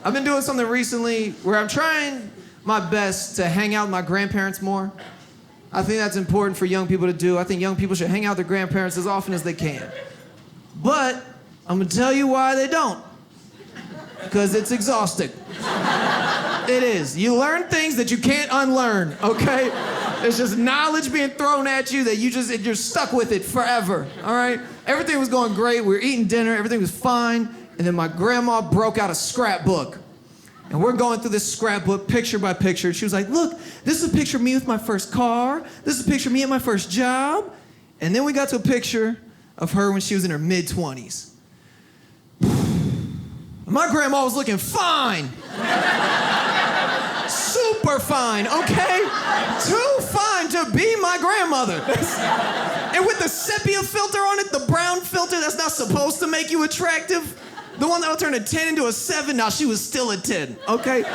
I've been doing something recently where I'm trying my best to hang out with my grandparents more. I think that's important for young people to do. I think young people should hang out with their grandparents as often as they can. But I'm gonna tell you why they don't. Because it's exhausting. It is. You learn things that you can't unlearn, okay? There's just knowledge being thrown at you that you're stuck with it forever, all right? Everything was going great. We were eating dinner. Everything was fine. And then my grandma broke out a scrapbook. And we're going through this scrapbook picture by picture. She was like, look, this is a picture of me with my first car. This is a picture of me at my first job. And then we got to a picture of her when she was in her mid-20s. My grandma was looking fine. Super fine, okay? Too fine to be my grandmother. And with the sepia filter on it, the brown filter that's not supposed to make you attractive, the one that'll turn a 10 into a 7, now she was still a 10, okay?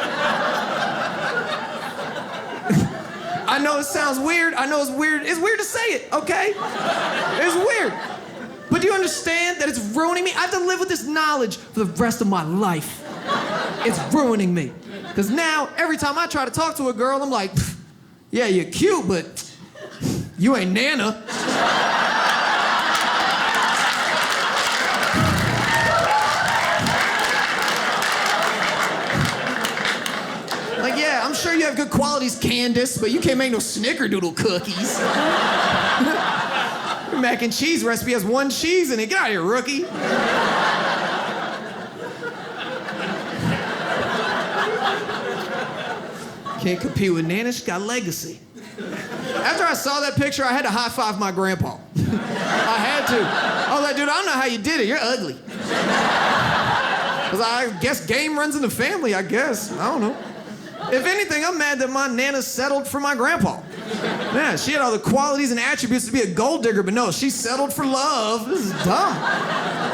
I know it sounds weird. I know it's weird. It's weird to say it, okay? It's weird. But do you understand that it's ruining me? I have to live with this knowledge for the rest of my life. It's ruining me. Because now, every time I try to talk to a girl, I'm like, yeah, you're cute, but you ain't Nana. Like, yeah, I'm sure you have good qualities, Candace, but you can't make no snickerdoodle cookies. Your mac and cheese recipe has 1 cheese in it. Get out of here, rookie. Can't compete with Nana, she got legacy. After I saw that picture, I had to high-five my grandpa. I had to. I was like, dude, I don't know how you did it. You're ugly. Because I guess game runs in the family, I guess. I don't know. If anything, I'm mad that my Nana settled for my grandpa. Yeah, she had all the qualities and attributes to be a gold digger, but no, she settled for love. This is dumb.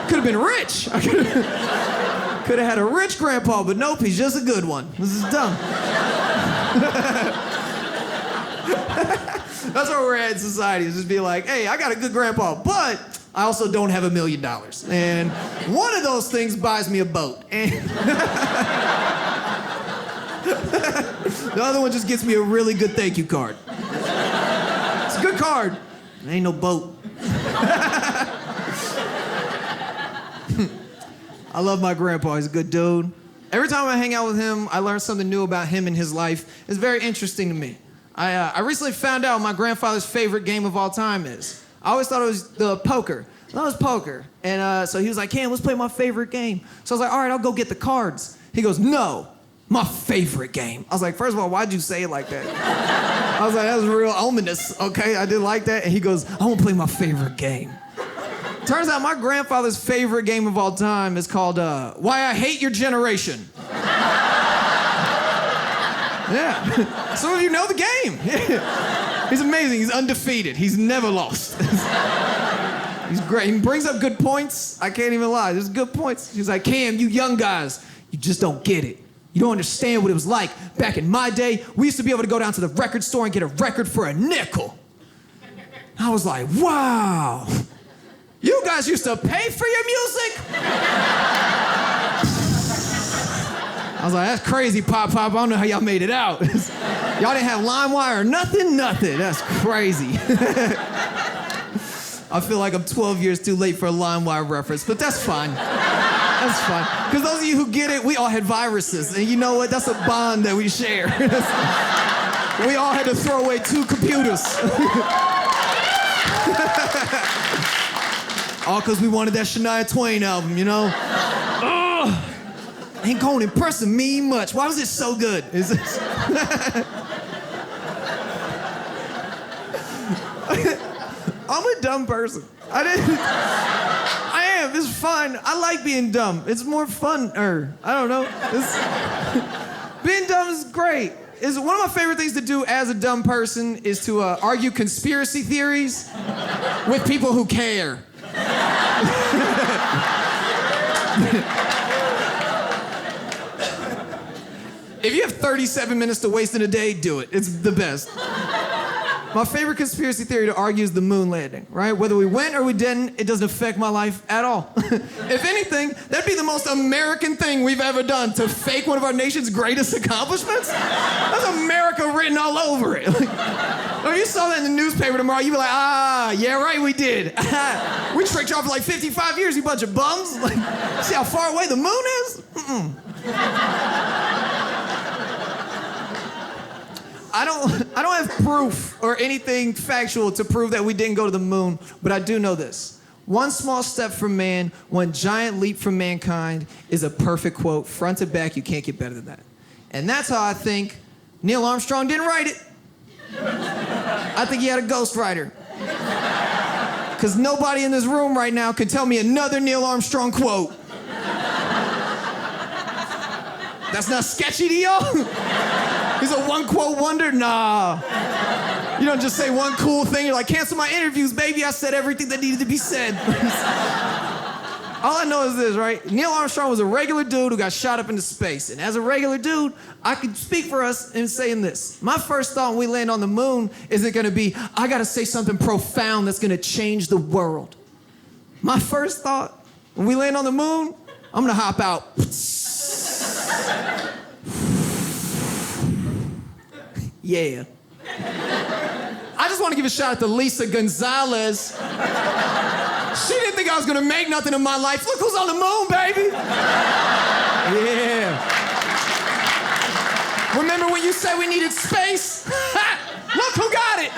Could have been rich. I could have had a rich grandpa, but nope, he's just a good one. This is dumb. That's where we're at in society, is just be like, hey, I got a good grandpa, but I also don't have $1 million. And one of those things buys me a boat. And the other one just gets me a really good thank you card. It's a good card. It ain't no boat. I love my grandpa. He's a good dude. Every time I hang out with him, I learn something new about him and his life. It's very interesting to me. I recently found out what my grandfather's favorite game of all time is. I always thought it was the poker. I thought it was poker. And so he was like, Cam, let's play my favorite game. So I was like, all right, I'll go get the cards. He goes, no. My favorite game. I was like, first of all, why'd you say it like that? I was like, that was real ominous, okay? I didn't like that. And he goes, I want to play my favorite game. Turns out my grandfather's favorite game of all time is called Why I Hate Your Generation. Yeah. Some of you know the game. He's amazing. He's undefeated. He's never lost. He's great. He brings up good points. I can't even lie. There's good points. He's like, Cam, you young guys, you just don't get it. You don't understand what it was like. Back in my day, we used to be able to go down to the record store and get a record for a nickel. I was like, wow. You guys used to pay for your music? I was like, that's crazy, Pop. I don't know how y'all made it out. Y'all didn't have LimeWire or nothing? Nothing. That's crazy. I feel like I'm 12 years too late for a LimeWire reference, but that's fine. That's fine. Because those of you who get it, we all had viruses. And you know what? That's a bond that we share. We all had to throw away 2 computers. All because we wanted that Shania Twain album, you know? Ain't gonna impress me much. Why was it so good? Is this... I'm a dumb person. I am. It's fun. I like being dumb. It's more fun-er. I don't know. Being dumb is great. One of my favorite things to do as a dumb person is to argue conspiracy theories with people who care. If you have 37 minutes to waste in a day, do it. It's the best. My favorite conspiracy theory to argue is the moon landing, right? Whether we went or we didn't, it doesn't affect my life at all. If anything, that'd be the most American thing we've ever done, to fake one of our nation's greatest accomplishments. That's America written all over it. If you saw that in the newspaper tomorrow, you'd be like, yeah, right, we did. We tricked y'all for like 55 years, you bunch of bums. Like, see how far away the moon is? I don't have proof or anything factual to prove that we didn't go to the moon, but I do know this. One small step for man, one giant leap for mankind is a perfect quote. Front to back, you can't get better than that. And that's how I think Neil Armstrong didn't write it. I think he had a ghostwriter. Because nobody in this room right now could tell me another Neil Armstrong quote. That's not sketchy to y'all? He's a one-quote wonder? Nah. You don't just say one cool thing, you're like, cancel my interviews, baby. I said everything that needed to be said. All I know is this, right? Neil Armstrong was a regular dude who got shot up into space. And as a regular dude, I could speak for us in saying this. My first thought when we land on the moon isn't gonna be, I gotta say something profound that's gonna change the world. My first thought when we land on the moon, I'm gonna hop out. Yeah. I just want to give a shout out to Lisa Gonzalez. She didn't think I was gonna make nothing of my life. Look who's on the moon, baby. Yeah. Remember when you said we needed space? Look who got it.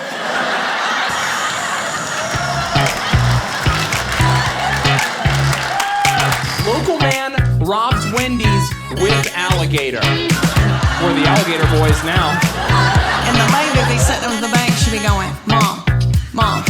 Local man robs Wendy's with alligator. We're the alligator boys now. And the lady, they sitting in the bank, she be going, Mom, Mom,